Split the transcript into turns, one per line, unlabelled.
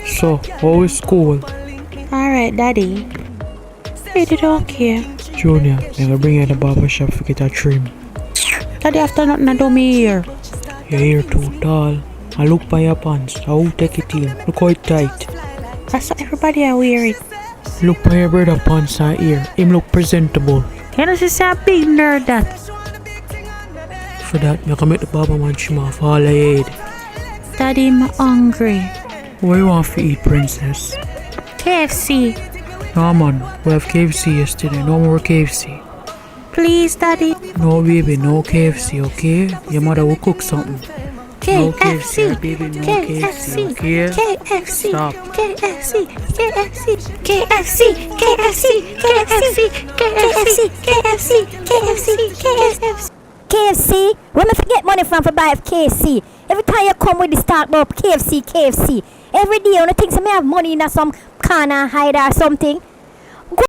So, how is school?
Alright, Daddy. Is it okay?
Junior, I'm gonna bring you in the barber shop to get a trim.
Daddy, after nothing to do me here.
Your hair too tall. And look by your pants. I will take it in. Look how it tight.
That's what everybody are wearing.
Look by your brother pants and ear. Him look presentable.
Can you see a big nerd that?
For that, you can make the barber man trim off all your head.
Daddy, I'm hungry.
What you want to eat, princess?
KFC.
No man, we have KFC yesterday. No more KFC.
Please, Daddy.
No baby, no KFC, okay? Your mother will cook something. No KFC, baby, no KFC, okay?
KFC.
Stop.
KFC. KFC. KFC. KFC. KFC. KFC. KFC. KFC. KFC.
KFC? Where me forget money from for buy KFC? Every time you come with this talk about KFC, KFC. Every day, you think me have money in some corner hide or something.